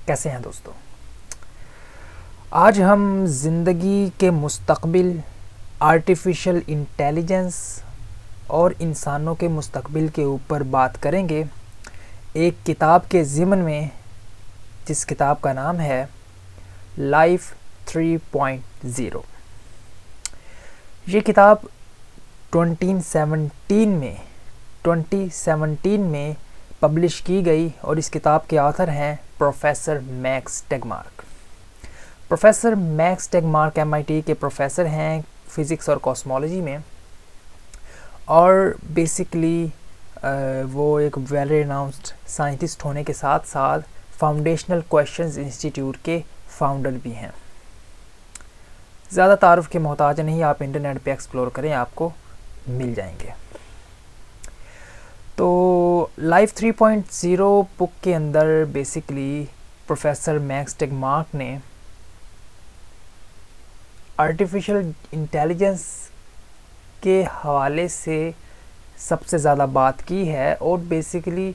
کیسے ہیں دوستو؟ آج ہم زندگی کے مستقبل، آرٹیفیشل انٹیلیجنس اور انسانوں کے مستقبل کے اوپر بات کریں گے، ایک کتاب کے ضمن میں، جس کتاب کا نام ہے لائف 3.0۔ یہ کتاب 2017 میں پبلش کی گئی اور اس کتاب کے آتھر ہیں professor Max Tegmark. Professor Max Tegmark MIT کے پروفیسر ہیں فزکس اور کاسمولوجی میں، اور بیسیکلی وہ ایک ویل ریناؤنسڈ سائنٹسٹ ہونے کے ساتھ ساتھ فاؤنڈیشنل کویشچنز انسٹیٹیوٹ کے فاؤنڈر بھی ہیں۔ زیادہ تعارف کے محتاج نہیں، آپ انٹرنیٹ پہ ایکسپلور کریں، آپ کو مل جائیں گے۔ تو لائف 3.0 بک کے اندر بیسیکلی پروفیسر میکس ٹیگمارک نے آرٹیفیشل انٹیلیجنس کے حوالے سے سب سے زیادہ بات کی ہے، اور بیسیکلی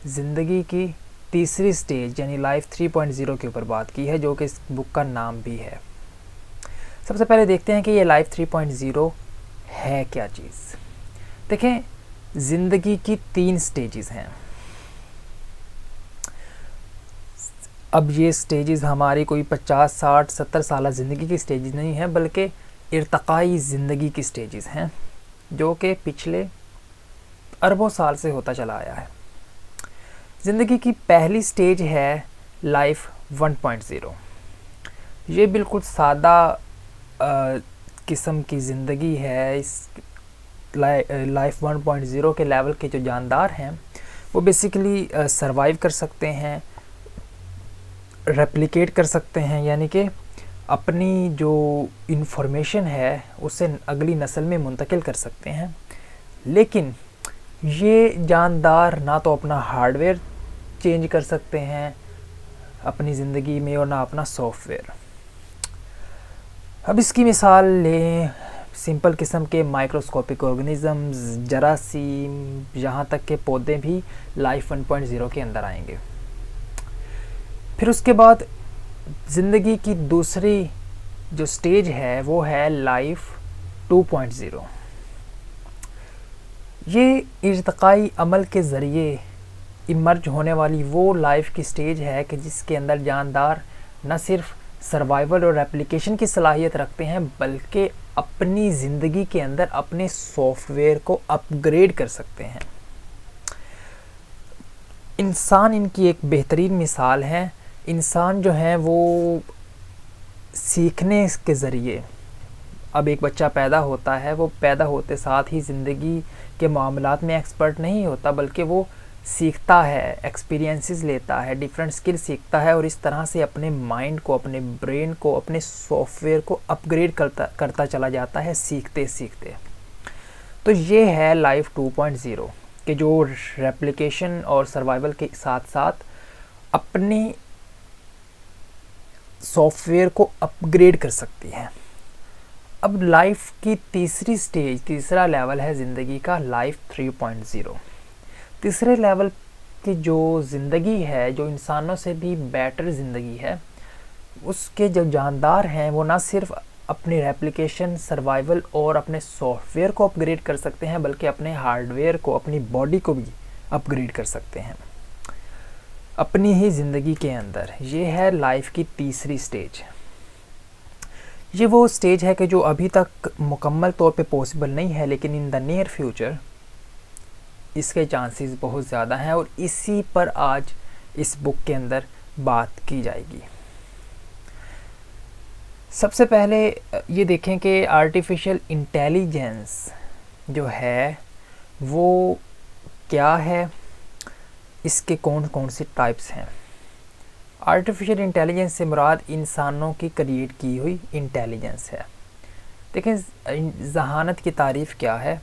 زندگی کی تیسری سٹیج یعنی لائف 3.0 کے اوپر بات کی ہے، جو کہ اس بک کا نام بھی ہے۔ سب سے پہلے دیکھتے ہیں کہ یہ لائف 3.0 ہے کیا چیز۔ دیکھیں، زندگی کی 3 سٹیجز ہیں۔ اب یہ سٹیجز ہماری کوئی 50 60 70 سالہ زندگی کی سٹیجز نہیں ہیں، بلکہ ارتقائی زندگی کی سٹیجز ہیں، جو کہ پچھلے اربوں سال سے ہوتا چلا آیا ہے۔ زندگی کی پہلی سٹیج ہے لائف 1.0۔ یہ بالکل سادہ قسم کی زندگی ہے۔ اس لائف 1.0 کے لیول کے جو جاندار ہیں وہ بیسیکلی سروائیو کر سکتے ہیں، ریپلیکیٹ کر سکتے ہیں، یعنی کہ اپنی جو انفارمیشن ہے اسے اگلی نسل میں منتقل کر سکتے ہیں۔ لیکن یہ جاندار نہ تو اپنا ہارڈ ویئر چینج کر سکتے ہیں اپنی زندگی میں، اور نہ اپنا سافٹ ویئر۔ اب اس کی مثال لیں، سمپل قسم کے مائکروسکوپک آرگنزمز، جراثیم، یہاں تک کہ پودے بھی لائف 1.0 کے اندر آئیں گے۔ پھر اس کے بعد زندگی کی دوسری جو سٹیج ہے وہ ہے لائف 2.0۔ یہ ارتقائی عمل کے ذریعے ایمرج ہونے والی وہ لائف کی سٹیج ہے کہ جس کے اندر جاندار نہ صرف سروائیول اور ریپلیکیشن کی صلاحیت رکھتے ہیں، بلکہ اپنی زندگی کے اندر اپنے سافٹ ویئر کو اپ گریڈ کر سکتے ہیں۔ انسان ان کی ایک بہترین مثال ہے۔ انسان جو ہیں وہ سیکھنے کے ذریعے، اب ایک بچہ پیدا ہوتا ہے، وہ پیدا ہوتے ساتھ ہی زندگی کے معاملات میں ایکسپرٹ نہیں ہوتا، بلکہ وہ سیکھتا ہے، ایکسپیرینسز لیتا ہے، ڈیفرنٹ سکل سیکھتا ہے، اور اس طرح سے اپنے مائنڈ کو، اپنے برین کو، اپنے سافٹ ویئر کو اپ گریڈ کرتا چلا جاتا ہے سیکھتے سیکھتے۔ تو یہ ہے لائف 2.0 کہ جو ریپلیکیشن اور سروائیول کے ساتھ ساتھ اپنی سافٹ ویئر کو اپ گریڈ کر سکتی ہے۔ اب لائف کی تیسری سٹیج، تیسرا لیول ہے زندگی کا لائف 3.0۔ تیسرے لیول کی جو زندگی ہے، جو انسانوں سے بھی بیٹر زندگی ہے، اس کے جو جاندار ہیں وہ نہ صرف اپنی ریپلیکیشن، سروائیول اور اپنے سافٹ ویئر کو اپ گریڈ کر سکتے ہیں، بلکہ اپنے ہارڈ ویئر کو، اپنی باڈی کو بھی اپ گریڈ کر سکتے ہیں اپنی ہی زندگی کے اندر۔ یہ ہے لائف کی تیسری سٹیج۔ یہ وہ سٹیج ہے کہ جو ابھی تک مکمل طور پہ پاسبل نہیں ہے، لیکن ان دا نیئر فیوچر اس کے چانسز بہت زیادہ ہیں، اور اسی پر آج اس بک کے اندر بات کی جائے گی۔ سب سے پہلے یہ دیکھیں کہ آرٹیفیشل انٹیلیجنس جو ہے وہ کیا ہے، اس کے کون کون سی ٹائپس ہیں۔ آرٹیفیشل انٹیلیجنس سے مراد انسانوں کی کریٹ کی ہوئی انٹیلیجنس ہے۔ دیکھیں، ذہانت کی تعریف کیا ہے؟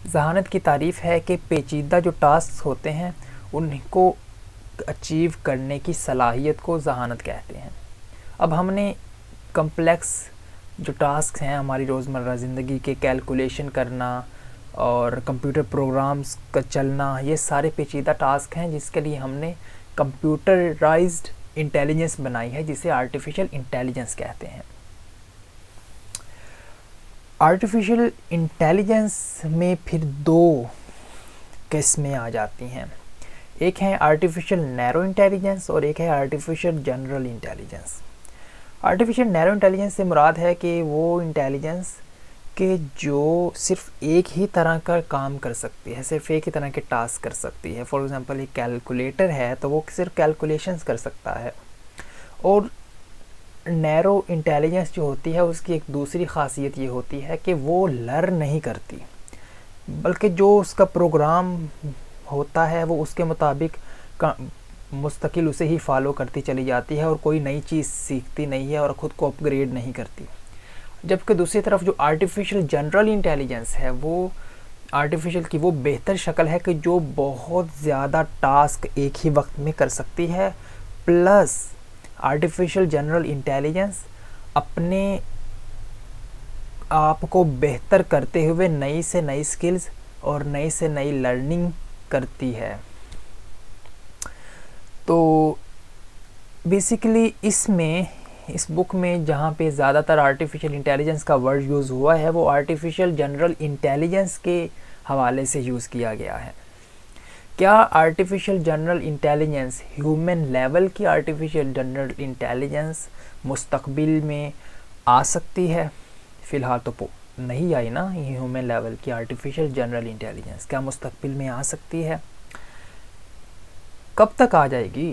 ذہانت کی تعریف ہے کہ پیچیدہ جو ٹاسک ہوتے ہیں ان کو اچیو کرنے کی صلاحیت کو ذہانت کہتے ہیں۔ اب ہم نے کمپلیکس جو ٹاسک ہیں ہماری روزمرہ زندگی کے، کیلکولیشن کرنا اور کمپیوٹر پروگرامز کا چلنا، یہ سارے پیچیدہ ٹاسک ہیں جس کے لیے ہم نے کمپیوٹرائزڈ انٹیلیجنس بنائی ہے جسے آرٹیفیشل انٹیلیجنس کہتے ہیں۔ آرٹیفیشل انٹیلیجنس میں پھر دو قسمیں آ جاتی ہیں، ایک ہے آرٹیفیشل نیرو انٹیلیجنس اور ایک ہے آرٹیفیشل جنرل انٹیلیجنس۔ آرٹیفیشل نیرو انٹیلیجنس سے مراد ہے کہ وہ انٹیلیجنس کہ جو صرف ایک ہی طرح کا کام کر سکتی ہے، صرف ایک ہی طرح کے ٹاسک کر سکتی ہے۔ فار ایگزامپل ایک کیلکولیٹر ہے تو وہ صرف کیلکولیشنز کر سکتا ہے، اور نیرو انٹیلیجنس جو ہوتی ہے اس کی ایک دوسری خاصیت یہ ہوتی ہے کہ وہ لرن نہیں کرتی، بلکہ جو اس کا پروگرام ہوتا ہے وہ اس کے مطابق مستقل اسے ہی فالو کرتی چلی جاتی ہے اور کوئی نئی چیز سیکھتی نہیں ہے اور خود کو اپ گریڈ نہیں کرتی۔ جبکہ دوسری طرف جو آرٹیفیشل جنرل انٹیلیجنس ہے وہ آرٹیفیشل کی وہ بہتر شکل ہے کہ جو بہت زیادہ ٹاسک ایک ہی وقت میں کر سکتی ہے، پلس آرٹیفیشل جنرل انٹیلیجنس اپنے آپ کو بہتر کرتے ہوئے نئی سے نئی سکلز اور نئی سے نئی لرننگ کرتی ہے۔ تو بیسیکلی اس بک میں جہاں پہ زیادہ تر آرٹیفیشل انٹیلیجنس کا ورڈ یوز ہوا ہے وہ آرٹیفیشل جنرل انٹیلیجنس کے حوالے سے یوز کیا گیا ہے۔ کیا artificial general intelligence human level کی آرٹیفیشل جنرل انٹیلیجنس مستقبل میں آ سکتی ہے؟ فی الحال تو نہیں آئی نا ہیومن لیول کی آرٹیفیشل جنرل انٹیلیجنس، کیا مستقبل میں آ سکتی ہے؟ کب تک آ جائے گی؟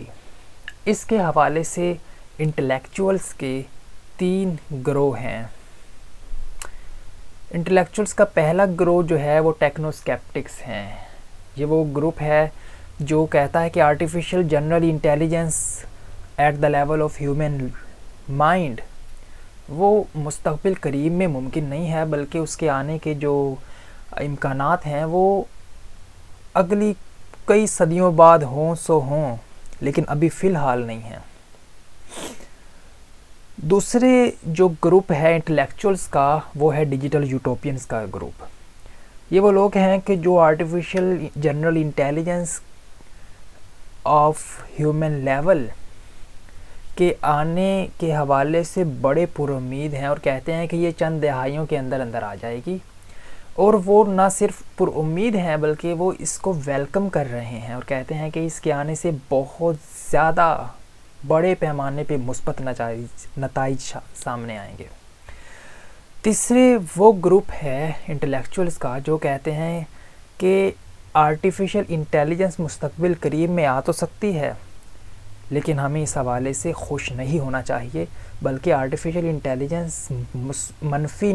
اس کے حوالے سے انٹلیکچوئلس کے 3 گروہ ہیں۔ انٹلیکچوئلس کا پہلا گروہ جو ہے وہ ٹیکنو اسکیپٹکس ہیں۔ یہ وہ گروپ ہے جو کہتا ہے کہ artificial general intelligence at the level of human mind وہ مستقبل قریب میں ممکن نہیں ہے، بلکہ اس کے آنے کے جو امکانات ہیں وہ اگلی کئی صدیوں بعد ہوں سو ہوں، لیکن ابھی فی الحال نہیں ہیں۔ دوسرے جو گروپ ہے انٹلیکچوئلس کا وہ ہے ڈیجیٹل یوٹوپینز کا گروپ۔ یہ وہ لوگ ہیں کہ جو artificial general intelligence of human level کے آنے کے حوالے سے بڑے پر امید ہیں اور کہتے ہیں کہ یہ چند دہائیوں کے اندر اندر آ جائے گی، اور وہ نہ صرف پر امید ہیں بلکہ وہ اس کو ویلکم کر رہے ہیں اور کہتے ہیں کہ اس کے آنے سے بہت زیادہ بڑے پیمانے پہ مثبت نتائج سامنے آئیں گے۔ تیسرے وہ گروپ ہے انٹلیکچوئلس کا جو کہتے ہیں کہ آرٹیفیشل انٹیلیجنس مستقبل قریب میں آ تو سکتی ہے، لیکن ہمیں اس حوالے سے خوش نہیں ہونا چاہیے، بلکہ آرٹیفیشل انٹیلیجنس منفی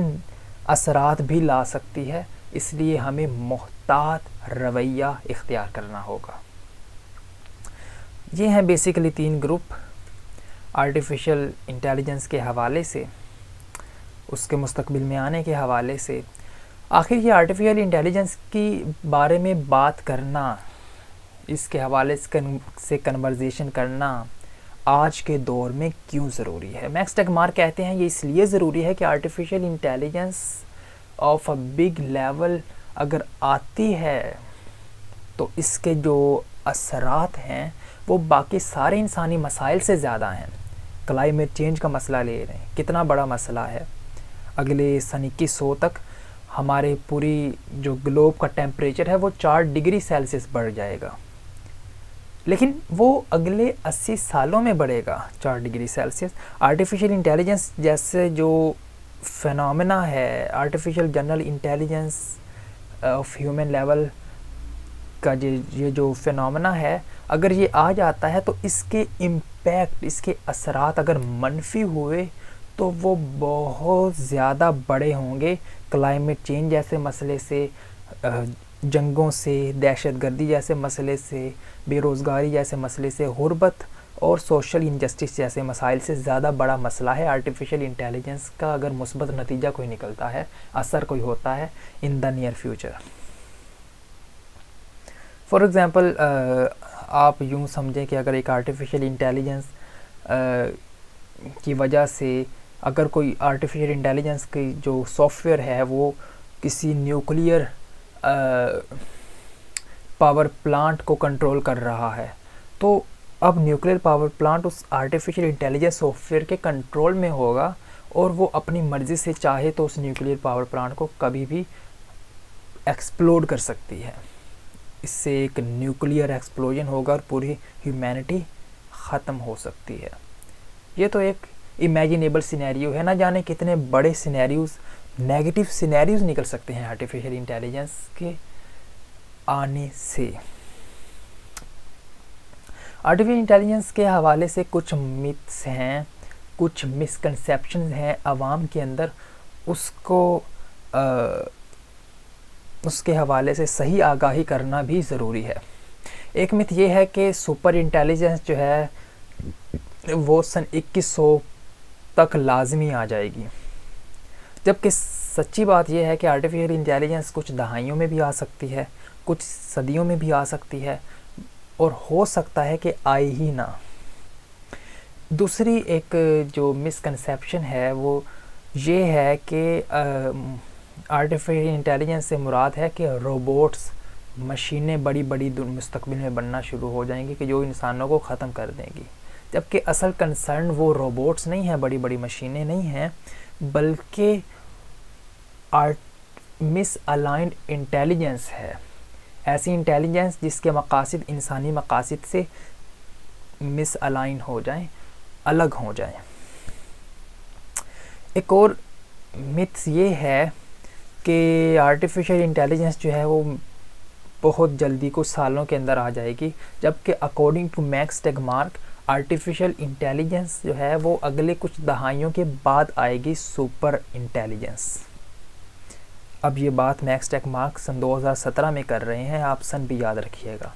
اثرات بھی لا سکتی ہے، اس لیے ہمیں محتاط رویہ اختیار کرنا ہوگا۔ یہ ہیں بیسیکلی 3 گروپ آرٹیفیشل انٹیلیجنس کے حوالے سے، اس کے مستقبل میں آنے کے حوالے سے۔ آخر یہ آرٹیفیشل انٹیلیجنس کی بارے میں بات کرنا، اس کے حوالے سے کنورزیشن کرنا آج کے دور میں کیوں ضروری ہے؟ میکس ٹیگمار کہتے ہیں یہ اس لیے ضروری ہے کہ artificial intelligence of a big level اگر آتی ہے تو اس کے جو اثرات ہیں وہ باقی سارے انسانی مسائل سے زیادہ ہیں۔ کلائمیٹ چینج کا مسئلہ لے رہے ہیں، کتنا بڑا مسئلہ ہے۔ اگلے سن 2100 تک ہمارے پوری جو گلوب کا ٹیمپریچر ہے وہ 4 ڈگری سیلسیس بڑھ جائے گا، لیکن وہ اگلے 80 سالوں میں بڑھے گا 4 ڈگری سیلسیس۔ آرٹیفیشل انٹیلیجنس جیسے جو فینومینا ہے، artificial general intelligence of human level کا یہ جو فینومینا ہے، اگر یہ آ جاتا ہے تو اس کے امپیکٹ، اس کے اثرات اگر منفی ہوئے تو وہ بہت زیادہ بڑے ہوں گے۔ کلائمیٹ چینج جیسے مسئلے سے، جنگوں سے، دہشت گردی جیسے مسئلے سے، بے روزگاری جیسے مسئلے سے، غربت اور سوشل انجسٹس جیسے مسائل سے زیادہ بڑا مسئلہ ہے آرٹیفیشل انٹیلیجنس کا اگر مثبت نتیجہ کوئی نکلتا ہے، اثر کوئی ہوتا ہے in the near future. For example آپ یوں سمجھیں کہ اگر ایک آرٹیفیشل انٹیلیجنس کی وجہ سے اگر کوئی آرٹیفیشل انٹیلیجنس کی جو سافٹ ویئر ہے وہ کسی نیوکلیئر پاور پلانٹ کو کنٹرول کر رہا ہے، تو اب نیوکلیر پاور پلانٹ اس آرٹیفیشیل انٹیلیجنس سافٹ ویئر کے کنٹرول میں ہوگا اور وہ اپنی مرضی سے چاہے تو اس نیوکلیر پاور پلانٹ کو کبھی بھی ایکسپلوڈ کر سکتی ہے. اس سے ایک نیوکلیئر ایکسپلوژن ہوگا اور پوری ہیومینٹی ختم ہو سکتی ہے. یہ تو ایک امیجنیبل سینیریو ہے، نہ جانے کتنے بڑے سینیریوز، نیگیٹو سینیریوز نکل سکتے ہیں آرٹیفیشیل انٹیلیجنس کے آنے سے. آرٹیفیشیل انٹیلیجنس کے حوالے سے کچھ متس ہیں، کچھ مسکنسیپشنز ہیں عوام کے اندر، اس کے حوالے سے صحیح آگاہی کرنا بھی ضروری ہے. ایک مت یہ ہے کہ سپر انٹیلیجنس جو ہے وہ سن 2100 تک لازمی آ جائے گی، جبکہ سچی بات یہ ہے کہ آرٹیفیشیل انٹیلیجنس کچھ دہائیوں میں بھی آ سکتی ہے، کچھ صدیوں میں بھی آ سکتی ہے، اور ہو سکتا ہے کہ آئے ہی نہ. دوسری ایک جو مسکنسیپشن ہے وہ یہ ہے کہ آرٹیفیشیل انٹیلیجنس سے مراد ہے کہ روبوٹس، مشینیں بڑی بڑی مستقبل میں بننا شروع ہو جائیں گی کہ جو انسانوں کو ختم کر دیں گی، جبکہ اصل کنسرن وہ روبوٹس نہیں ہیں، بڑی بڑی مشینیں نہیں ہیں، بلکہ مس الائنڈ انٹیلیجنس ہے. ایسی انٹیلیجنس جس کے مقاصد انسانی مقاصد سے مس الائن ہو جائیں، الگ ہو جائیں. ایک اور متس یہ ہے کہ آرٹیفیشیل انٹیلیجنس جو ہے وہ بہت جلدی کچھ سالوں کے اندر آ جائے گی، جبکہ according to Max Tegmark artificial intelligence جو ہے وہ اگلے کچھ دہائیوں کے بعد آئے گی سپر انٹیلیجنس. اب یہ بات میکس ٹیگمارک سن 2017 میں کر رہے ہیں، آپ سن بھی یاد رکھیے گا.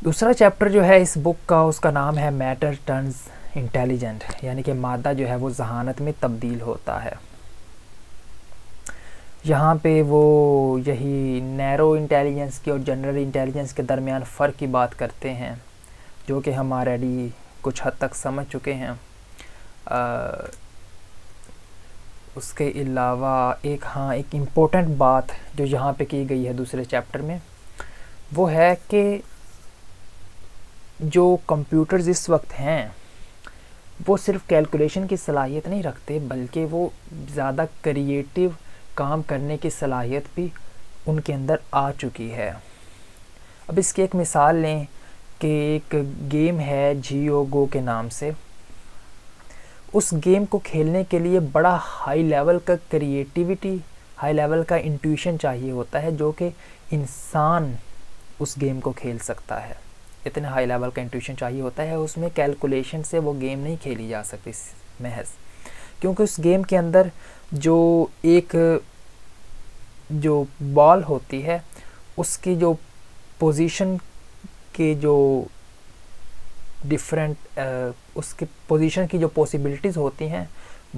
دوسرا چیپٹر جو ہے اس بک کا، اس کا نام ہے میٹر ٹرنز انٹیلیجنٹ، یعنی کہ مادہ جو ہے وہ ذہانت میں تبدیل ہوتا ہے. یہاں پہ وہ یہی نیرو انٹیلیجنس کی اور جنرل انٹیلیجنس کے درمیان فرق کی بات کرتے ہیں، جو کہ ہم آلریڈی کچھ حد تک سمجھ چکے ہیں. اس کے علاوہ ایک امپورٹنٹ بات جو یہاں پہ کی گئی ہے دوسرے چیپٹر میں، وہ ہے کہ جو کمپیوٹرز اس وقت ہیں وہ صرف کیلکولیشن کی صلاحیت نہیں رکھتے، بلکہ وہ زیادہ کریٹیو کام کرنے کی صلاحیت بھی ان کے اندر آ چکی ہے. اب اس کی ایک مثال لیں کہ ایک گیم ہے جیو گو کے نام سے. اس گیم کو کھیلنے کے لیے بڑا ہائی لیول کا کریٹیوٹی، ہائی لیول کا انٹویشن چاہیے ہوتا ہے، جو کہ انسان اس گیم کو کھیل سکتا ہے. اتنا ہائی لیول کا انٹویشن چاہیے ہوتا ہے، اس میں کیلکولیشن سے وہ گیم نہیں کھیلی جا سکتی محض، کیونکہ اس گیم کے اندر جو بال ہوتی ہے اس کی جو پوزیشن کے جو ڈیفرنٹ اس کی پوزیشن کی جو پاسبلٹیز ہوتی ہیں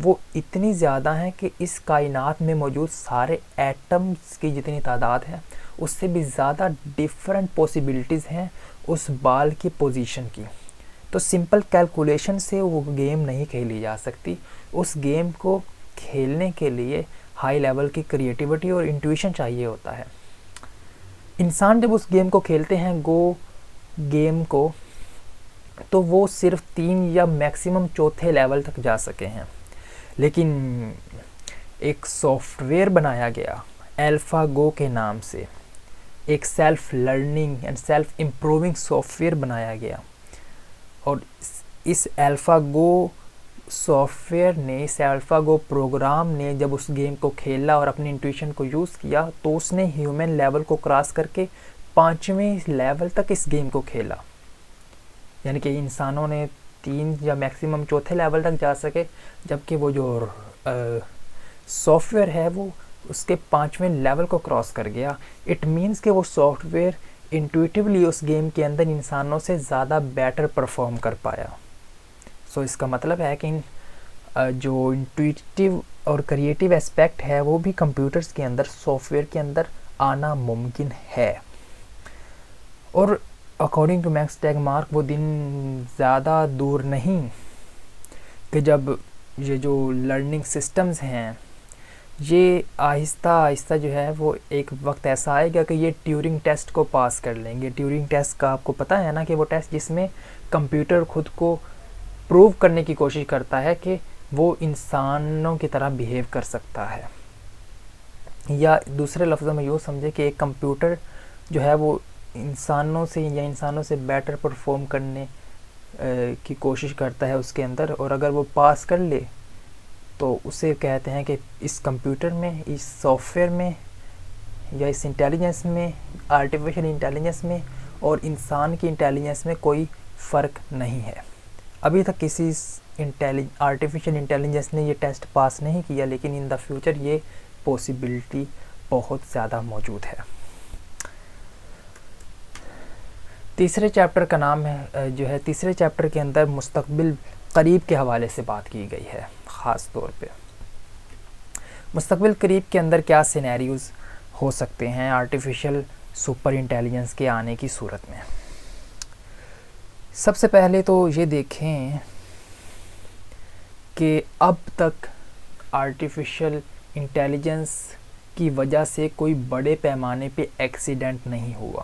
وہ اتنی زیادہ ہیں کہ اس کائنات میں موجود سارے ایٹمز کی جتنی تعداد ہے اس سے بھی زیادہ ڈیفرنٹ پاسبلٹیز ہیں اس بال کی پوزیشن کی. تو سمپل کیلکولیشن سے وہ گیم نہیں کھیلی جا سکتی. اس گیم کو کھیلنے کے لیے ہائی لیول کی کریٹیوٹی اور انٹویشن چاہیے ہوتا ہے. انسان جب اس گیم کو کھیلتے ہیں گو گیم کو، تو وہ صرف 3 یا میکسیمم 4تھے لیول تک جا سکے ہیں. لیکن ایک سافٹ ویئر بنایا گیا الفا گو کے نام سے، ایک self learning and self improving soft where بنایا گیا، اور اس الفا گو سافٹ ویئر نے، اس الفا گو پروگرام نے جب اس گیم کو کھیلا اور اپنی انٹویشن کو یوز کیا تو اس نے ہیومن لیول کو کراس کر کے 5ویں لیول تک اس گیم کو کھیلا. یعنی کہ انسانوں نے 3 یا میکسیمم 4تھے لیول تک جا سکے، جبکہ وہ جو سافٹ ویئر ہے وہ اس کے 5ویں لیول کو کراس کر گیا. اٹ مینس کہ وہ سافٹ ویئر انٹویٹیولی اس گیم کے اندر انسانوں سے زیادہ بیٹر پرفارم کر پایا. سو اس کا مطلب ہے کہ جو انٹویٹیو اور کریٹیو اسپیکٹ ہے وہ بھی کمپیوٹرز کے اندر، سافٹ ویئر کے اندر آنا ممکن ہے. اور اکارڈنگ ٹو میکس ٹیگمارک وہ دن زیادہ دور نہیں کہ جب یہ جو لرننگ سسٹمز ہیں یہ آہستہ آہستہ جو ہے وہ ایک وقت ایسا آئے گا کہ یہ ٹیورنگ ٹیسٹ کو پاس کر لیں گے. ٹیورنگ ٹیسٹ کا آپ کو پتہ ہے نا کہ وہ ٹیسٹ جس میں کمپیوٹر خود کو پروو کرنے کی کوشش کرتا ہے کہ وہ انسانوں کی طرح بیہیو کر سکتا ہے. یا دوسرے لفظوں میں یوں سمجھے کہ ایک کمپیوٹر جو ہے وہ انسانوں سے بیٹر پرفارم کرنے کی کوشش کرتا ہے اس کے اندر, اور اگر وہ پاس کر لے تو اسے کہتے ہیں کہ اس کمپیوٹر میں, اس سافٹ ویئر میں یا اس انٹیلیجنس میں, آرٹیفیشل انٹیلیجنس میں اور انسان کی انٹیلیجنس میں کوئی فرق نہیں ہے. ابھی تک کسی آرٹیفیشل انٹیلیجنس نے یہ ٹیسٹ پاس نہیں کیا, لیکن ان دا فیوچر یہ پاسبلٹی بہت زیادہ موجود ہے. تیسرے چیپٹر کا نام ہے جو ہے, تیسرے چیپٹر کے اندر مستقبل قریب کے حوالے سے بات کی گئی ہے. خاص طور پہ مستقبل قریب کے اندر کیا سینیریوز ہو سکتے ہیں آرٹیفیشل سپر انٹیلیجنس کے آنے کی صورت میں. سب سے پہلے تو یہ دیکھیں کہ اب تک آرٹیفیشل انٹیلیجنس کی وجہ سے کوئی بڑے پیمانے پہ ایکسیڈنٹ نہیں ہوا,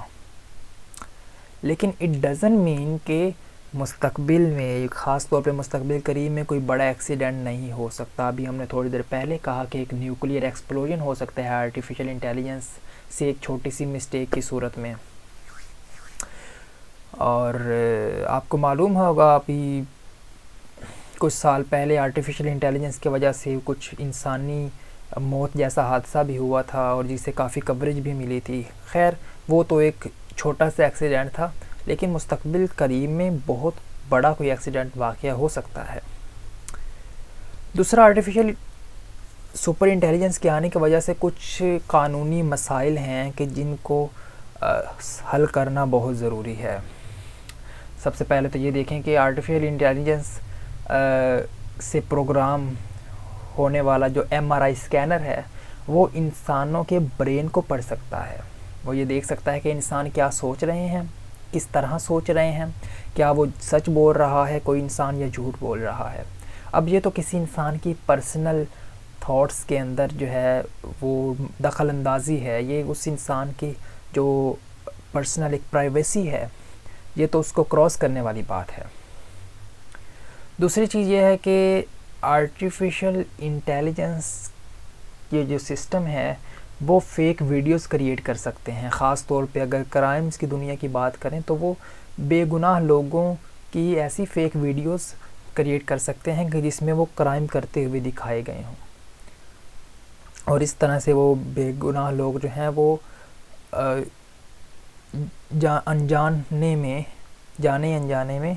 لیکن اٹ ڈزنٹ مین کہ مستقبل میں, خاص طور پہ مستقبل قریب میں, کوئی بڑا ایکسیڈنٹ نہیں ہو سکتا. ابھی ہم نے تھوڑی دیر پہلے کہا کہ ایک نیوکلیئر ایکسپلوژن ہو سکتا ہے آرٹیفیشل انٹیلیجنس سے ایک چھوٹی سی مسٹیک کی صورت میں. اور آپ کو معلوم ہوگا ابھی کچھ سال پہلے آرٹیفیشل انٹیلیجنس کی وجہ سے کچھ انسانی موت جیسا حادثہ بھی ہوا تھا اور جسے کافی کوریج بھی ملی تھی. خیر وہ تو ایک چھوٹا سا ایکسیڈنٹ تھا, لیکن مستقبل قریب میں بہت بڑا کوئی ایکسیڈنٹ واقعہ ہو سکتا ہے. دوسرا, آرٹیفیشل سپر انٹیلیجنس کے آنے کی وجہ سے کچھ قانونی مسائل ہیں کہ جن کو حل کرنا بہت ضروری ہے. سب سے پہلے تو یہ دیکھیں کہ آرٹیفیشل انٹیلیجنس سے پروگرام ہونے والا جو MRI اسکینر ہے وہ انسانوں کے برین کو پڑھ سکتا ہے. وہ یہ دیکھ سکتا ہے کہ انسان کیا سوچ رہے ہیں, کس طرح سوچ رہے ہیں, کیا وہ سچ بول رہا ہے کوئی انسان یا جھوٹ بول رہا ہے. اب یہ تو کسی انسان کی پرسنل تھاٹس کے اندر جو ہے وہ دخل اندازی ہے, یہ اس انسان کی جو پرسنل ایک پرائیویسی ہے یہ تو اس کو کراس کرنے والی بات ہے. دوسری چیز یہ ہے کہ آرٹیفیشل انٹیلیجنس یہ جو سسٹم ہے وہ فیک ویڈیوز کریٹ کر سکتے ہیں. خاص طور پہ اگر کرائمز کی دنیا کی بات کریں تو وہ بے گناہ لوگوں کی ایسی فیک ویڈیوز کریٹ کر سکتے ہیں کہ جس میں وہ کرائم کرتے ہوئے دکھائے گئے ہوں, اور اس طرح سے وہ بے گناہ لوگ جو ہیں وہ جانے انجانے میں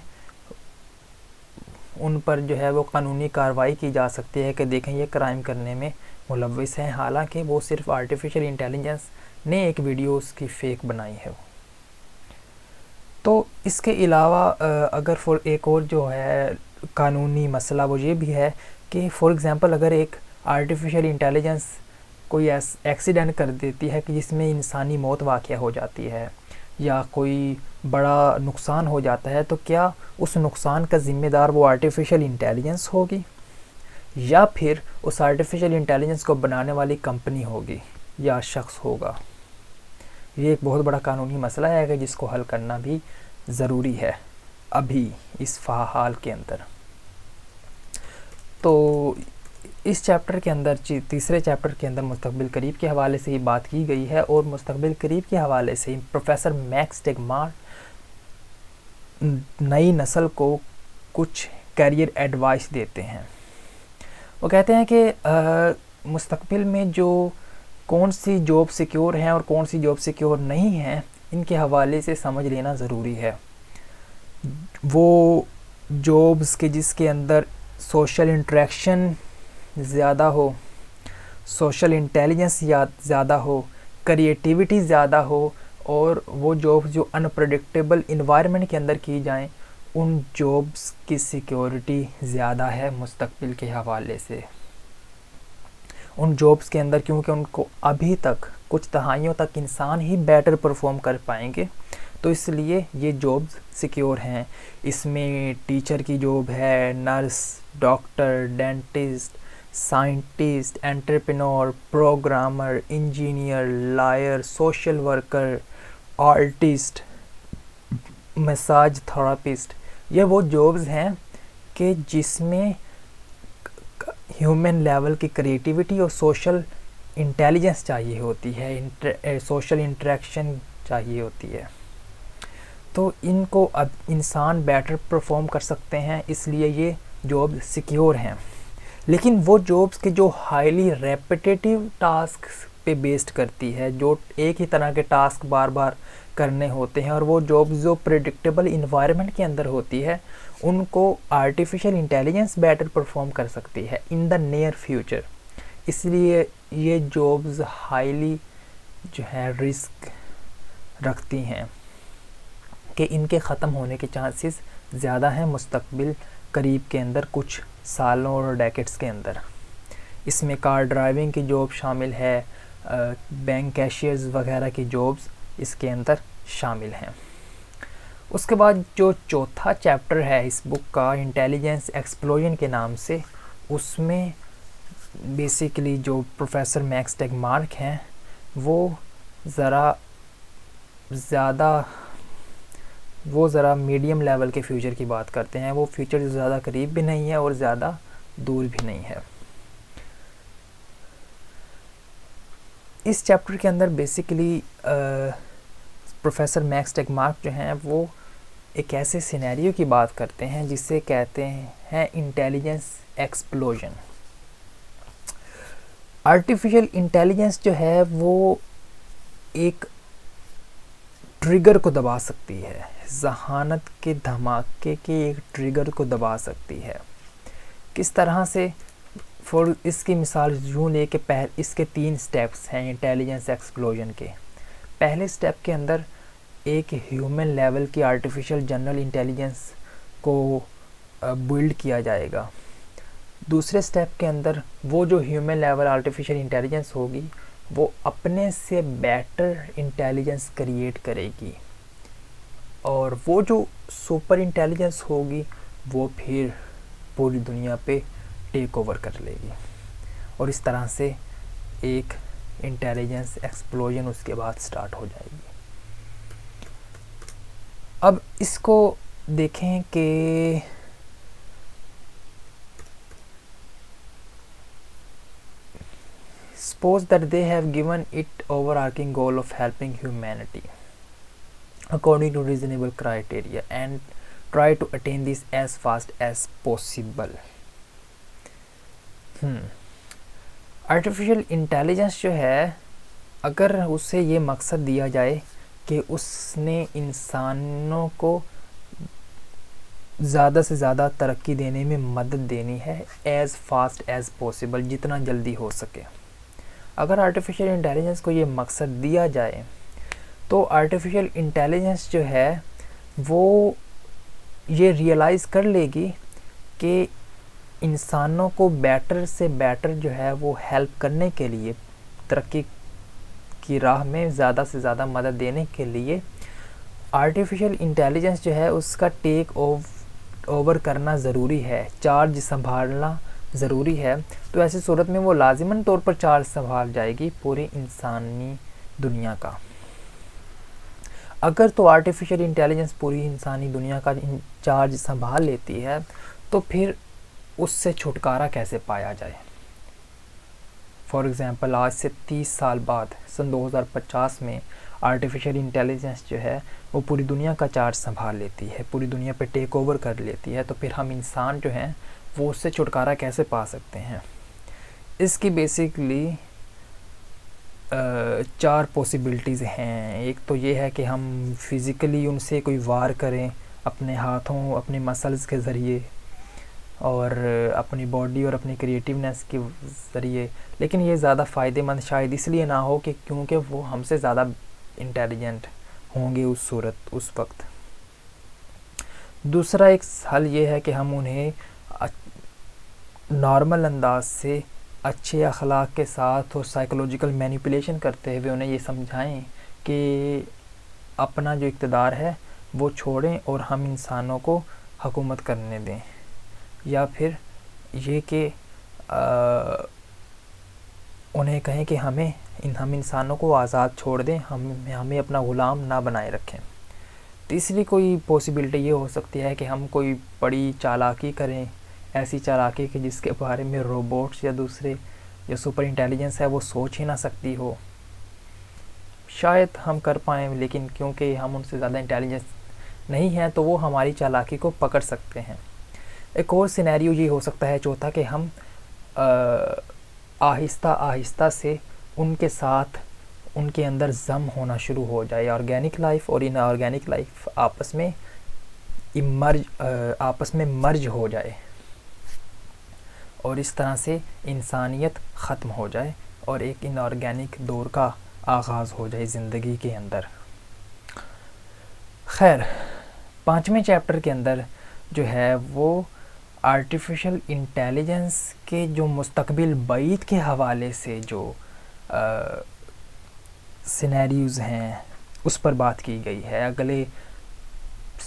ان پر جو ہے وہ قانونی کارروائی کی جا سکتی ہے کہ دیکھیں یہ کرائم کرنے میں ملوث ہیں, حالانکہ وہ صرف آرٹیفیشل انٹیلیجنس نے ایک ویڈیو اس کی فیک بنائی ہے. تو اس کے علاوہ اگر ایک اور جو ہے قانونی مسئلہ وہ یہ بھی ہے کہ فار ایگزامپل اگر ایک آرٹیفیشل انٹیلیجنس کوئی ایکسیڈنٹ کر دیتی ہے کہ جس میں انسانی موت واقع ہو جاتی ہے یا کوئی بڑا نقصان ہو جاتا ہے, تو کیا اس نقصان کا ذمہ دار وہ آرٹیفیشل انٹیلیجنس ہوگی یا پھر اس آرٹیفیشل انٹیلیجنس کو بنانے والی کمپنی ہوگی یا شخص ہوگا؟ یہ ایک بہت بڑا قانونی مسئلہ ہے کہ جس کو حل کرنا بھی ضروری ہے ابھی اس حال کے اندر. تو اس چیپٹر کے اندر تیسرے چیپٹر کے اندر مستقبل قریب کے حوالے سے ہی بات کی گئی ہے, اور مستقبل قریب کے حوالے سے پروفیسر میکس ٹیگمار نئی نسل کو کچھ کیریئر ایڈوائس دیتے ہیں. وہ کہتے ہیں کہ مستقبل میں جو کون سی جاب سیکیور ہیں اور کون سی جاب سیکیور نہیں ہیں ان کے حوالے سے سمجھ لینا ضروری ہے. وہ جابس کے جس کے اندر سوشل انٹریکشن زیادہ ہو, سوشل انٹیلیجنس زیادہ ہو, کریٹیوٹی زیادہ ہو, اور وہ جابس جو انپریڈکٹیبل انوائرمنٹ کے اندر کی جائیں ان جابس کی سیکیورٹی زیادہ ہے مستقبل کے حوالے سے. ان جابس کے اندر کیونکہ ان کو ابھی تک کچھ دہائیوں تک انسان ہی بیٹر پرفارم کر پائیں گے, تو اس لیے یہ جابس سیکیور ہیں. اس میں ٹیچر کی جاب ہے, nurse, doctor, dentist, scientist, entrepreneur, programmer, engineer, lawyer, social worker, artist, massage therapist. یہ وہ جابز ہیں کہ جس میں ہیومن لیول کی کریٹیوٹی اور سوشل انٹیلیجنس چاہیے ہوتی ہے, سوشل انٹریکشن چاہیے ہوتی ہے. تو ان کو اب انسان بیٹر پرفارم کر سکتے ہیں, اس لیے یہ جاب سیکیور ہیں. لیکن وہ جابس کے جو ہائیلی ریپیٹیٹیو ٹاسک پہ بیسڈ کرتی ہے, جو ایک ہی طرح کے ٹاسک بار بار کرنے ہوتے ہیں, اور وہ جابس جو پریڈکٹیبل انوائرمنٹ کے اندر ہوتی ہے, ان کو آرٹیفیشیل انٹیلیجنس بیٹر پرفارم کر سکتی ہے ان دا نیئر فیوچر. اس لیے یہ جابز ہائیلی جو ہے رسک رکھتی ہیں کہ ان کے ختم ہونے کے چانسز زیادہ ہیں مستقبل قریب کے اندر, کچھ سالوں اور ڈیکیڈز کے اندر. اس میں کار ڈرائیونگ کی جاب شامل ہے, بینک کیشیئرز وغیرہ کی جابز اس کے اندر شامل ہیں. اس کے بعد جو چوتھا چیپٹر ہے اس بک کا, انٹیلیجنس ایکسپلوژن کے نام سے, اس میں بیسیکلی جو پروفیسر میکس ٹیگمارک ہیں وہ ذرا میڈیم لیول کے فیوچر کی بات کرتے ہیں. وہ فیوچر زیادہ قریب بھی نہیں ہے اور زیادہ دور بھی نہیں ہے. اس چیپٹر کے اندر بیسیکلی پروفیسر میکس ٹیگمارک جو ہیں وہ ایک ایسے سینیریو کی بات کرتے ہیں جسے کہتے ہیں انٹیلیجنس ایکسپلوژن. آرٹیفیشل انٹیلیجنس جو ہے وہ ایک ٹریگر کو دبا سکتی ہے, ذہانت کے دھماکے کے ایک ٹریگر کو دبا سکتی ہے. کس طرح سے؟ اس کی مثال یوں لے کہ اس کے 3 سٹیپس ہیں انٹیلیجنس ایکسپلوژن کے. پہلے سٹیپ کے اندر ایک ہیومن لیول کی آرٹیفیشل جنرل انٹیلیجنس کو بلڈ کیا جائے گا. دوسرے سٹیپ کے اندر وہ جو ہیومن لیول آرٹیفیشل انٹیلیجنس ہوگی وہ اپنے سے بیٹر انٹیلیجنس کریٹ کرے گی, اور وہ جو سپر انٹیلیجنس ہوگی وہ پھر پوری دنیا پہ ٹیک اوور کر لے گی, اور اس طرح سے ایک انٹیلیجنس ایکسپلوژن اس کے بعد سٹارٹ ہو جائے گی. اب اس کو دیکھیں کہ suppose that they have given it overarching goal of helping humanity according to reasonable criteria and try to attain this as fast as possible. Artificial intelligence جو ہے, اگر اس سے یہ مقصد دیا جائے کہ اس نے انسانوں کو زیادہ سے زیادہ ترقی دینے میں مدد دینی ہے ایز فاسٹ ایز پاسبل, جتنا جلدی ہو سکے. اگر آرٹیفیشل انٹیلیجنس کو یہ مقصد دیا جائے تو آرٹیفیشل انٹیلیجنس جو ہے وہ یہ ریئلائز کر لے گی کہ انسانوں کو بیٹر سے بیٹر جو ہے وہ ہیلپ کرنے کے لیے, ترقی کی راہ میں زیادہ سے زیادہ مدد دینے کے لیے آرٹیفیشل انٹیلیجنس جو ہے اس کا ٹیک اوور کرنا ضروری ہے, چارج سنبھالنا ضروری ہے. تو ایسی صورت میں وہ لازماً طور پر چارج سنبھال جائے گی پوری انسانی دنیا کا. اگر تو آرٹیفیشل انٹیلیجنس پوری انسانی دنیا کا چارج سنبھال لیتی ہے تو پھر اس سے چھٹکارا کیسے پایا جائے؟ فار ایگزامپل آج سے 30 سال بعد سن 2050 میں آرٹیفیشل انٹیلیجنس جو ہے وہ پوری دنیا کا چارج سنبھال لیتی ہے, پوری دنیا پہ ٹیک اوور کر لیتی ہے, تو پھر ہم انسان جو ہیں وہ اس سے چھٹکارا کیسے پا سکتے ہیں؟ اس کی بیسکلی 4 پاسبلٹیز ہیں. ایک تو یہ ہے کہ ہم فزیکلی ان سے کوئی وار کریں اپنے ہاتھوں, اپنے مسلز کے ذریعے, اور اپنی باڈی اور اپنی کریٹیونیس کے ذریعے. لیکن یہ زیادہ فائدہ مند شاید اس لیے نہ ہو کہ کیونکہ وہ ہم سے زیادہ انٹیلیجنٹ ہوں گے اس وقت. دوسرا ایک حل یہ ہے کہ ہم انہیں نارمل انداز سے اچھے اخلاق کے ساتھ اور سائیکولوجیکل مینیپولیشن کرتے ہوئے انہیں یہ سمجھائیں کہ اپنا جو اقتدار ہے وہ چھوڑیں اور ہم انسانوں کو حکومت کرنے دیں, یا پھر یہ کہ انہیں کہیں کہ ہم انسانوں کو آزاد چھوڑ دیں، ہمیں اپنا غلام نہ بنائے رکھیں۔ تیسری کوئی پاسبلٹی یہ ہو سکتی ہے کہ ہم کوئی بڑی چالاکی کریں، ایسی چالاکی کہ جس کے بارے میں روبوٹس یا دوسرے جو سپر انٹیلیجنس ہے وہ سوچ ہی نہ سکتی ہو۔ شاید ہم کر پائیں، لیکن کیونکہ ہم ان سے زیادہ انٹیلیجنس نہیں ہیں تو وہ ہماری چالاکی کو پکڑ سکتے ہیں۔ ایک اور سینیریو یہ ہو سکتا ہے چوتھا، کہ ہم آہستہ آہستہ سے ان کے ساتھ ان کے اندر ضم ہونا شروع ہو جائے، آرگینک لائف اور ان آرگینک لائف آپس میں مرج ہو جائے، اور اس طرح سے انسانیت ختم ہو جائے اور ایک ان آرگینک دور کا آغاز ہو جائے زندگی کے اندر۔ خیر، 5ویں چیپٹر کے اندر جو ہے وہ آرٹیفیشل انٹیلیجنس کے جو مستقبل بعید کے حوالے سے جو سینیریوز ہیں اس پر بات کی گئی ہے۔ اگلے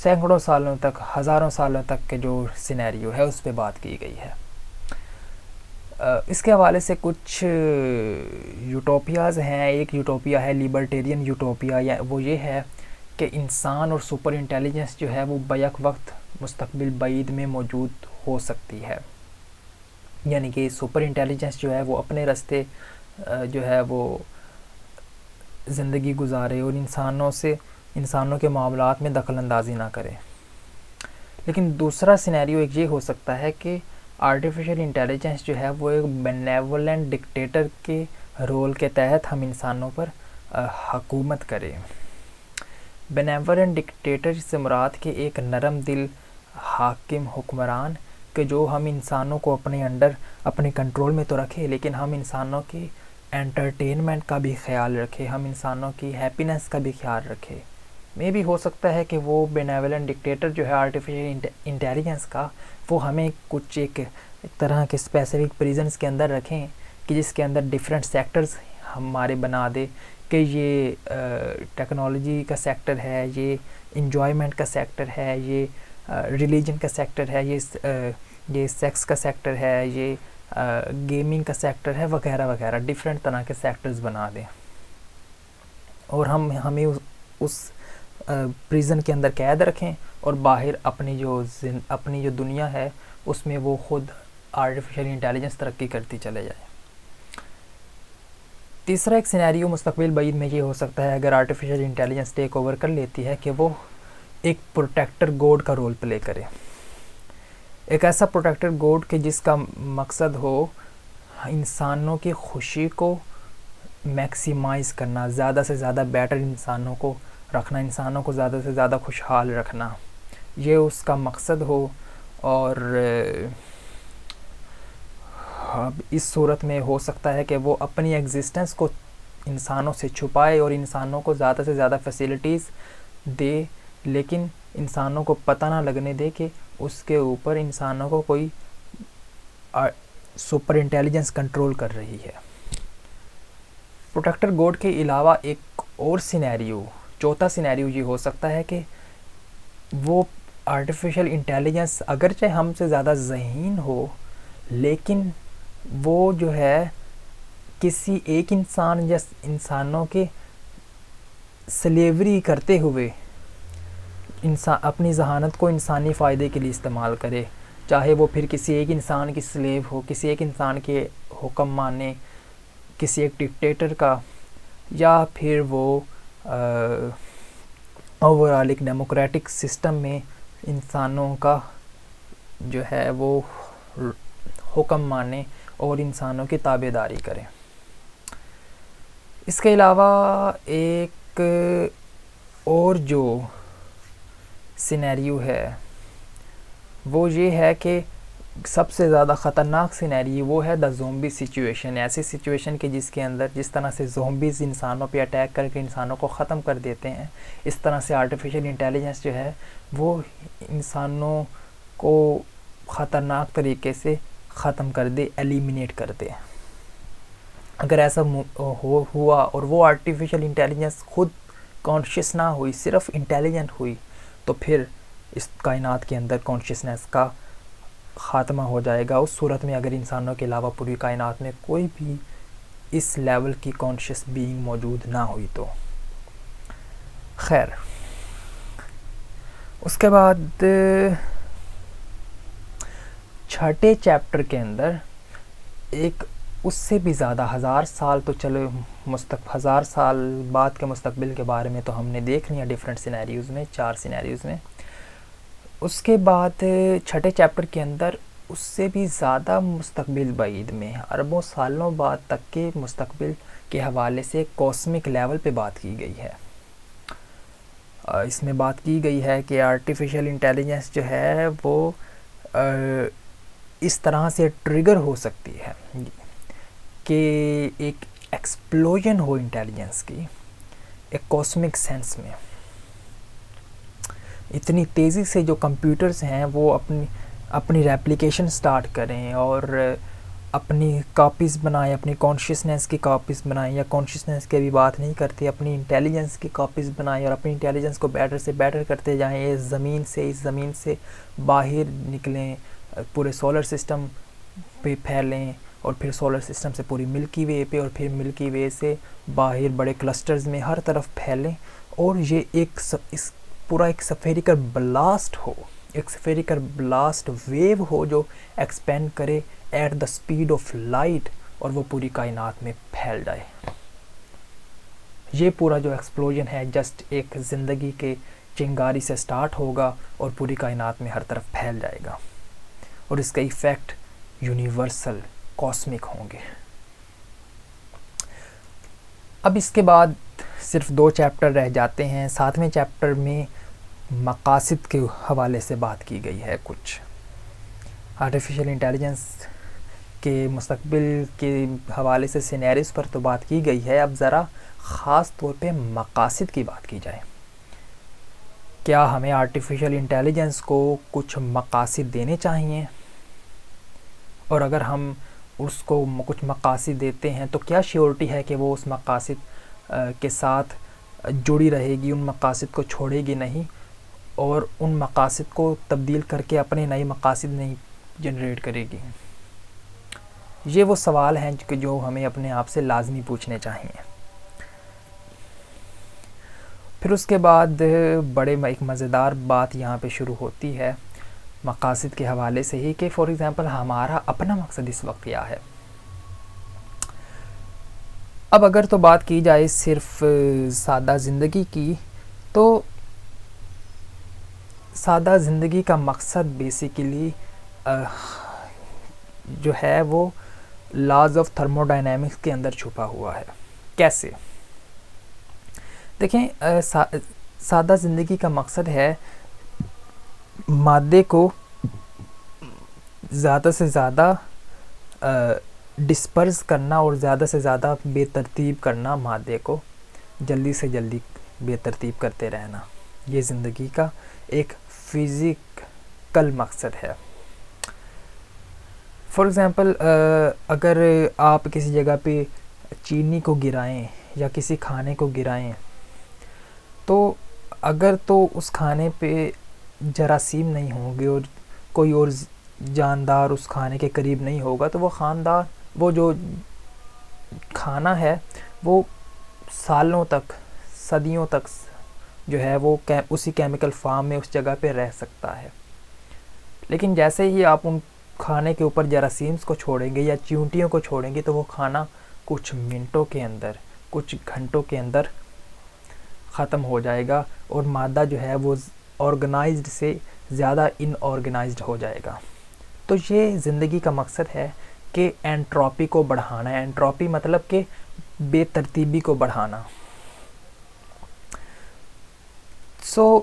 سینکڑوں سالوں تک، ہزاروں سالوں تک کے جو سینیریو ہے اس پہ بات کی گئی ہے۔ اس کے حوالے سے کچھ یوٹوپیاز ہیں۔ ایک یوٹوپیا ہے لیبرٹیرین یوٹوپیا، یا وہ یہ ہے کہ انسان اور سپر انٹیلیجنس جو ہے وہ بیک وقت مستقبل بعید میں موجود ہو سکتی ہے، یعنی کہ سپر انٹیلیجنس جو ہے وہ اپنے راستے جو ہے وہ زندگی گزارے اور انسانوں کے معاملات میں دخل اندازی نہ کرے۔ لیکن دوسرا سینیریو ایک یہ ہو سکتا ہے کہ آرٹیفیشل انٹیلیجنس جو ہے وہ ایک بینیولنٹ ڈکٹیٹر کے رول کے تحت ہم انسانوں پر حکومت کرے۔ بینیولنٹ ڈکٹیٹر سے مراد کہ ایک نرم دل حاکم حکمران کہ جو ہم انسانوں کو اپنے انڈر اپنے کنٹرول میں تو رکھے، لیکن ہم انسانوں کی انٹرٹینمنٹ کا بھی خیال رکھے، ہم انسانوں کی ہیپینس کا بھی خیال رکھے۔ میں بھی ہو سکتا ہے کہ وہ بینیولنٹ ڈکٹیٹر جو ہے آرٹیفیشل انٹیلیجنس کا، وہ ہمیں کچھ ایک طرح کے اسپیسیفک پریزنس کے اندر رکھیں کہ جس کے اندر ڈفرینٹ سیکٹرز ہمارے بنا دے کہ یہ ٹیکنالوجی کا سیکٹر ہے، یہ انجوائمنٹ کا سیکٹر ہے، یہ ریلیجن کا سیکٹر ہے، یہ سیکس کا سیکٹر ہے، یہ گیمنگ کا سیکٹر ہے، وغیرہ وغیرہ ڈفرینٹ طرح کے سیکٹرز بنا دیں، اور ہمیں اس پریزن کے اندر قید رکھیں، اور باہر اپنی جو دنیا ہے اس میں وہ خود آرٹیفیشل انٹیلیجنس ترقی کرتی چلے جائے۔ تیسرا ایک سینیریو مستقبل بعید میں یہ ہو سکتا ہے، اگر آرٹیفیشل انٹیلیجنس ٹیک اوور کر لیتی ہے، کہ وہ ایک پروٹیکٹر گوڈ کا رول پلے کرے، ایک ایسا پروٹیکٹر گوڈ کہ جس کا مقصد ہو انسانوں کی خوشی کو میکسیمائز کرنا، زیادہ سے زیادہ بیٹر انسانوں کو رکھنا، انسانوں کو زیادہ سے زیادہ خوشحال رکھنا، یہ اس کا مقصد ہو۔ اور اس صورت میں ہو سکتا ہے کہ وہ اپنی ایگزسٹنس کو انسانوں سے چھپائے اور انسانوں کو زیادہ سے زیادہ فیسلٹیز دے، لیکن انسانوں کو پتہ نہ لگنے دے کہ اس کے اوپر انسانوں کو کوئی سپر انٹیلیجنس کنٹرول کر رہی ہے۔ پروٹیکٹر گوڈ کے علاوہ ایک اور سینیریو، چوتھا سینیریو یہ ہو سکتا ہے کہ وہ آرٹیفیشل انٹیلیجنس اگرچہ ہم سے زیادہ ذہین ہو، لیکن وہ جو ہے کسی ایک انسان یا انسانوں کے سلیوری کرتے ہوئے اپنی ذہانت کو انسانی فائدے کے لیے استعمال کرے، چاہے وہ پھر کسی ایک انسان کی سلیو ہو، کسی ایک انسان کے حکم مانے، کسی ایک ڈکٹیٹر کا، یا پھر وہ اوورال ایک ڈیموکریٹک سسٹم میں انسانوں کا جو ہے وہ حکم مانے اور انسانوں کی تابع داری کرے۔ اس کے علاوہ ایک اور جو سینیریو ہے وہ یہ ہے کہ سب سے زیادہ خطرناک سینیریو وہ ہے دا زومبی سچویشن، ایسی سچویشن کہ جس کے اندر جس طرح سے زومبیز انسانوں پہ اٹیک کر کے انسانوں کو ختم کر دیتے ہیں، اس طرح سے آرٹیفیشل انٹیلیجنس جو ہے وہ انسانوں کو خطرناک طریقے سے ختم کر دے، ایلیمینیٹ کر دے۔ اگر ایسا ہوا اور وہ آرٹیفیشل انٹیلیجنس خود کانشیس نہ ہوئی، صرف انٹیلیجنٹ ہوئی، تو پھر اس کائنات کے اندر کانشیسنیس کا خاتمہ ہو جائے گا اس صورت میں اگر انسانوں کے علاوہ پوری کائنات میں کوئی بھی اس لیول کی کانشیس بینگ موجود نہ ہوئی تو. خیر، اس کے بعد چھٹے چیپٹر کے اندر ایک اس سے بھی زیادہ 1000 سال تو چلو 1000 سال بعد کے مستقبل کے بارے میں تو ہم نے دیکھ لیا ڈیفرنٹ سینیریوز میں، 4 سینیریوز میں. اس کے بعد چھٹے چیپٹر کے اندر اس سے بھی زیادہ مستقبل بعید میں اربوں سالوں بعد تک کے مستقبل کے حوالے سے کاسمک لیول پہ بات کی گئی ہے. اس میں بات کی گئی ہے کہ آرٹیفیشل انٹیلیجنس جو ہے وہ اس طرح سے ٹریگر ہو سکتی ہے کہ ایک ایکسپلوژن ہو انٹیلیجنس کی ایک کاسمک سینس میں. اتنی تیزی سے جو کمپیوٹرز ہیں وہ اپنی ریپلیکیشن سٹارٹ کریں اور اپنی کاپیز بنائیں، اپنی کانشیسنس کی کاپیز بنائیں، یا کانشیسنس کی بھی بات نہیں کرتے، اپنی انٹیلیجنس کی کاپیز بنائیں اور اپنی انٹیلیجنس کو بیٹر سے بیٹر کرتے جائیں. اس زمین سے باہر نکلیں، پورے سولر سسٹم پہ پھیلیں اور پھر سولر سسٹم سے پوری ملکی وے پہ اور پھر ملکی وے سے باہر بڑے کلسٹرز میں ہر طرف پھیلیں. اور یہ اس پورا ایک سفیریکل بلاسٹ ہو، ایک سفیریکل بلاسٹ ویو ہو جو ایکسپینڈ کرے at the speed of light اور وہ پوری کائنات میں پھیل جائے. یہ پورا جو ایکسپلوژن ہے جسٹ ایک زندگی کے چنگاری سے سٹارٹ ہوگا اور پوری کائنات میں ہر طرف پھیل جائے گا اور اس کا ایفیکٹ یونیورسل کاسمک ہوں گے. اب اس کے بعد صرف 2 چیپٹر رہ جاتے ہیں. 7ویں چیپٹر میں مقاصد کے حوالے سے بات کی گئی ہے. کچھ آرٹیفیشل انٹیلیجنس کے مستقبل کے حوالے سے سینیریوز پر تو بات کی گئی ہے. اب ذرا خاص طور پہ مقاصد کی بات کی جائے. کیا ہمیں آرٹیفیشل انٹیلیجنس کو کچھ مقاصد دینے چاہیے؟ اور اگر ہم اس کو کچھ مقاصد دیتے ہیں تو کیا شیورٹی ہے کہ وہ اس مقاصد کے ساتھ جڑی رہے گی، ان مقاصد کو چھوڑے گی نہیں اور ان مقاصد کو تبدیل کر کے اپنے نئے مقاصد نہیں جنریٹ کرے گی؟ یہ وہ سوال ہیں جو ہمیں اپنے آپ سے لازمی پوچھنے چاہیے. پھر اس کے بعد ایک مزیدار بات یہاں پہ شروع ہوتی ہے مقاصد کے حوالے سے ہی کہ فار ایگزامپل ہمارا اپنا مقصد اس وقت کیا ہے. اب اگر تو بات کی جائے صرف سادہ زندگی کی تو سادہ زندگی کا مقصد بیسیکلی جو ہے وہ لاز آف تھرمو ڈائنامکس کے اندر چھپا ہوا ہے. کیسے؟ دیکھیں، سادہ زندگی کا مقصد ہے مادے کو زیادہ سے زیادہ ڈسپرس کرنا اور زیادہ سے زیادہ بے ترتیب کرنا، مادے کو جلدی سے جلدی بے ترتیب کرتے رہنا. یہ زندگی کا ایک فزیکل مقصد ہے. فار ایگزامپل اگر آپ کسی جگہ پہ چینی کو گرائیں یا کسی کھانے کو گرائیں تو اگر تو اس کھانے پہ جراثیم نہیں ہوں گے اور کوئی اور جاندار اس کھانے کے قریب نہیں ہوگا تو وہ جو کھانا ہے وہ سالوں تک، صدیوں تک جو ہے وہ اسی کیمیکل فارم میں اس جگہ پہ رہ سکتا ہے. لیکن جیسے ہی آپ ان کھانے کے اوپر جراثیمز کو چھوڑیں گے یا چیونٹیوں کو چھوڑیں گے تو وہ کھانا کچھ منٹوں کے اندر، کچھ گھنٹوں کے اندر ختم ہو جائے گا اور مادہ جو ہے وہ آرگنائزڈ سے زیادہ ان آرگنائزڈ ہو جائے گا. تو یہ زندگی کا مقصد ہے کہ انٹروپی کو بڑھانا ہے. انٹروپی مطلب کہ بے ترتیبی کو بڑھانا. سو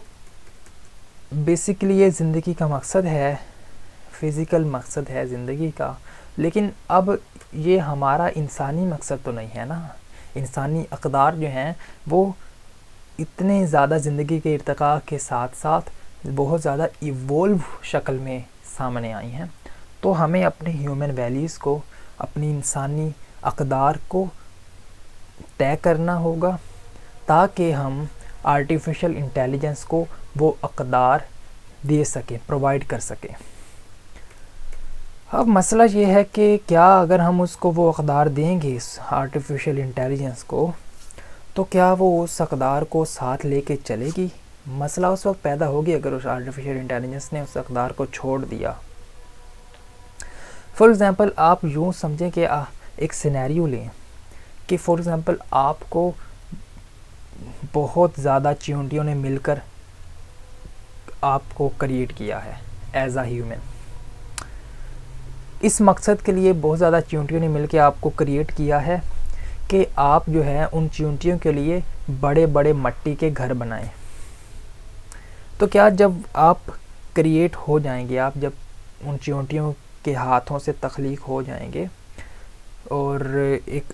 بیسیکلی یہ زندگی کا مقصد ہے، فزیکل مقصد ہے زندگی کا. لیکن اب یہ ہمارا انسانی مقصد تو نہیں ہے نا. انسانی اقدار جو ہیں وہ اتنے زیادہ زندگی کے ارتقاء کے ساتھ ساتھ بہت زیادہ ایوولو شکل میں سامنے آئی ہیں. تو ہمیں اپنے ہیومن ویلیوز کو، اپنی انسانی اقدار کو طے کرنا ہوگا تاکہ ہم آرٹیفیشل انٹیلیجنس کو وہ اقدار دے سکیں، پرووائڈ کر سکیں. اب مسئلہ یہ ہے کہ کیا اگر ہم اس کو وہ اقدار دیں گے اس آرٹیفیشیل انٹیلیجنس کو، تو کیا وہ اس اقدار کو ساتھ لے کے چلے گی؟ مسئلہ اس وقت پیدا ہوگی اگر اس آرٹیفیشیل انٹیلیجنس نے اس اقدار کو چھوڑ دیا۔ فار ایگزامپل آپ یوں سمجھیں کہ ایک سینیریو لیں کہ فار ایگزامپل آپ کو بہت زیادہ چیونٹیوں نے مل کر آپ کو کریٹ کیا ہے ایز اے ہیومن۔ اس مقصد کے لیے بہت زیادہ چیونٹیوں نے مل کے آپ کو کریٹ کیا ہے کہ آپ جو ہے ان چیونٹیوں کے لیے بڑے بڑے مٹی کے گھر بنائیں۔ تو کیا جب آپ کریٹ ہو جائیں گے، آپ جب ان چیونٹیوں کے ہاتھوں سے تخلیق ہو جائیں گے اور ایک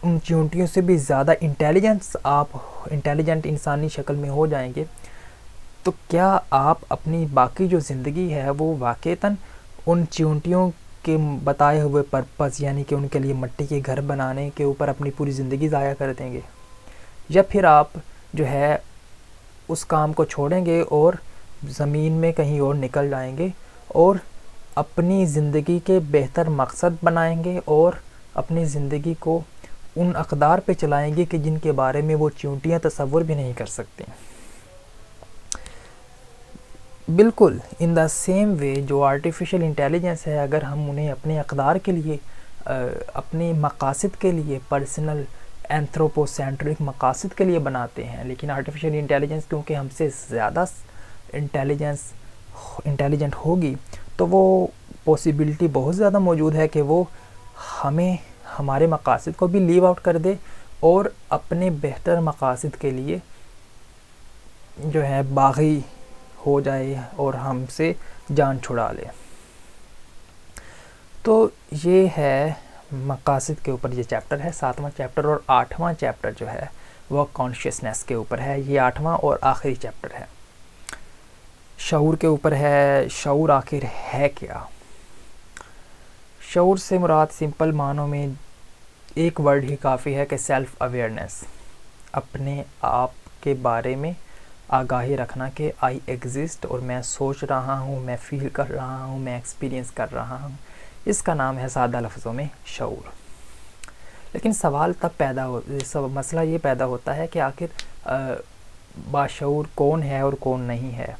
ان چیونٹیوں سے بھی زیادہ انٹیلیجنٹ انسانی شکل میں ہو جائیں گے، تو کیا آپ اپنی باقی جو زندگی ہے وہ واقعتاً ان چیونٹیوں کے بتائے ہوئے پرپس یعنی کہ ان کے لیے مٹی کے گھر بنانے کے اوپر اپنی پوری زندگی ضائع کر دیں گے، یا پھر آپ جو ہے اس کام کو چھوڑیں گے اور زمین میں کہیں اور نکل جائیں گے اور اپنی زندگی کے بہتر مقصد بنائیں گے اور اپنی زندگی کو ان اقدار پہ چلائیں گے کہ جن کے بارے میں وہ چیونٹیاں تصور بھی نہیں کر سکتی۔ بالکل ان دا سیم وے جو آرٹیفیشیل انٹیلیجنس ہے، اگر ہم انہیں اپنے اقدار کے لیے اپنے مقاصد کے لیے پرسنل اینتھروپوسینٹرک مقاصد کے لیے بناتے ہیں، لیکن آرٹیفیشیل انٹیلیجنس کیونکہ ہم سے زیادہ انٹیلیجنٹ ہوگی تو وہ پاسبلٹی بہت زیادہ موجود ہے کہ وہ ہمیں ہمارے مقاصد کو بھی لیو آؤٹ کر دے اور اپنے بہتر مقاصد کے لیے جو ہے باغی ہو جائے اور ہم سے جان چھڑا لے۔ تو یہ ہے مقاصد کے اوپر یہ چیپٹر ہے، 7واں چیپٹر، اور 8واں چیپٹر جو ہے وہ کانشیسنیس کے اوپر ہے۔ یہ 8واں اور آخری چیپٹر ہے، شعور کے اوپر ہے۔ شعور آخر ہے کیا؟ شعور سے مراد سمپل معنوں میں ایک ورڈ ہی کافی ہے کہ سیلف اویئرنیس، اپنے آپ کے بارے میں آگاہی رکھنا کہ آئی ایگزسٹ، اور میں سوچ رہا ہوں، میں فیل کر رہا ہوں، میں ایکسپیرینس کر رہا ہوں، اس کا نام ہے سادہ لفظوں میں شعور۔ لیکن سوال تب مسئلہ یہ پیدا ہوتا ہے کہ آخر باشعور کون ہے اور کون نہیں ہے؟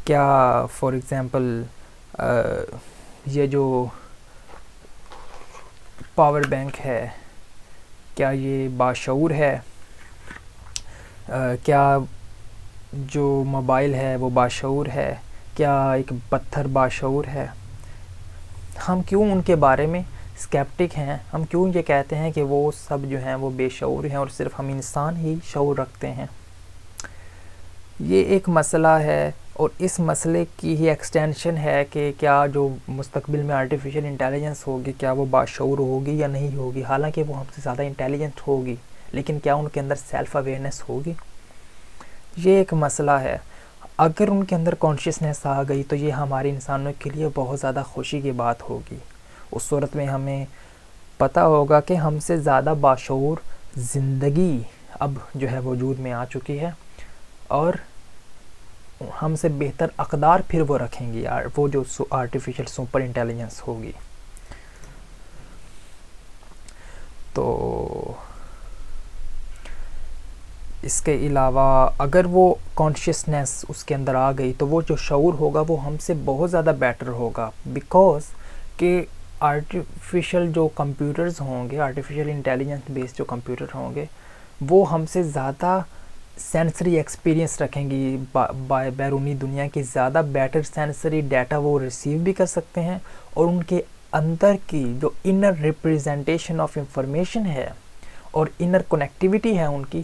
کیا فار ایگزامپل یہ جو پاور بینک ہے کیا یہ باشعور ہے؟ کیا جو موبائل ہے وہ باشعور ہے؟ کیا ایک پتھر باشعور ہے؟ ہم کیوں ان کے بارے میں اسکیپٹک ہیں؟ ہم کیوں یہ کہتے ہیں کہ وہ سب جو ہیں وہ بے شعور ہیں اور صرف ہم انسان ہی شعور رکھتے ہیں؟ یہ ایک مسئلہ ہے اور اس مسئلے کی ہی ایکسٹینشن ہے کہ کیا جو مستقبل میں آرٹیفیشیل انٹیلیجنس ہوگی کیا وہ باشعور ہوگی یا نہیں ہوگی؟ حالانکہ وہ ہم سے زیادہ انٹیلیجنٹ ہوگی، لیکن کیا ان کے اندر سیلف اویئرنیس ہوگی؟ یہ ایک مسئلہ ہے۔ اگر ان کے اندر کانشیسنیس آ گئی تو یہ ہمارے انسانوں کے لیے بہت زیادہ خوشی کی بات ہوگی۔ اس صورت میں ہمیں پتہ ہوگا کہ ہم سے زیادہ باشعور زندگی اب جو ہے وجود میں آ چکی ہے اور ہم سے بہتر اقدار پھر وہ رکھیں گی، وہ جو آرٹیفیشیل سپر انٹیلیجنس ہوگی۔ تو اس کے علاوہ اگر وہ کانشیسنیس اس کے اندر آ گئی تو وہ جو شعور ہوگا وہ ہم سے بہت زیادہ بیٹر ہوگا، بیکاز کہ آرٹیفیشیل جو کمپیوٹرز ہوں گے، آرٹیفیشیل انٹیلیجنس بیس جو کمپیوٹر ہوں گے، وہ ہم سے زیادہ سینسری ایکسپیرینس رکھیں گی، بیرونی دنیا کی زیادہ بیٹر سینسری ڈیٹا وہ ریسیو بھی کر سکتے ہیں، اور ان کے اندر کی جو انر ریپریزنٹیشن آف انفارمیشن ہے اور انر کنیکٹیویٹی ہے ان کی،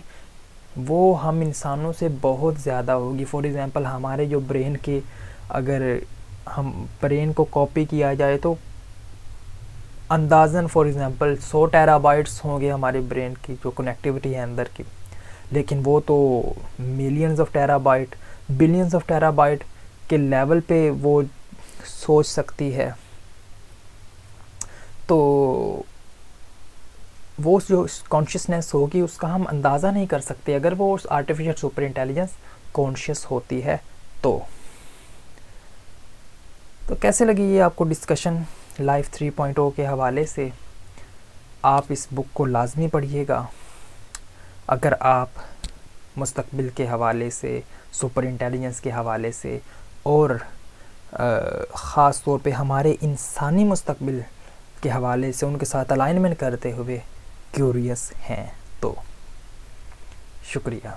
وہ ہم انسانوں سے بہت زیادہ ہوگی۔ فار ایگزامپل ہمارے جو برین کے اگر ہم برین کو کاپی کیا جائے تو اندازاً فار ایگزامپل 100 ٹیرا بائٹس ہوں گے ہمارے برین کی جو کنیکٹیوٹی ہے اندر کی، لیکن وہ تو millions of tera byte, billions of tera byte کے لیول پہ وہ سوچ سکتی ہے۔ تو وہ جو کانشیسنیس ہوگی اس کا ہم اندازہ نہیں کر سکتے اگر وہ آرٹیفیشیل سپر انٹیلیجنس کانشیس ہوتی ہے تو۔ تو کیسے لگی یہ آپ کو ڈسکشن لائف 3.0 کے حوالے سے؟ آپ اس بک کو لازمی پڑھیے گا اگر آپ مستقبل کے حوالے سے، سپر انٹیلیجنس کے حوالے سے، اور خاص طور پہ ہمارے انسانی مستقبل کے حوالے سے ان کے ساتھ الائنمنٹ کرتے ہوئے کیوریس ہیں تو شکریہ.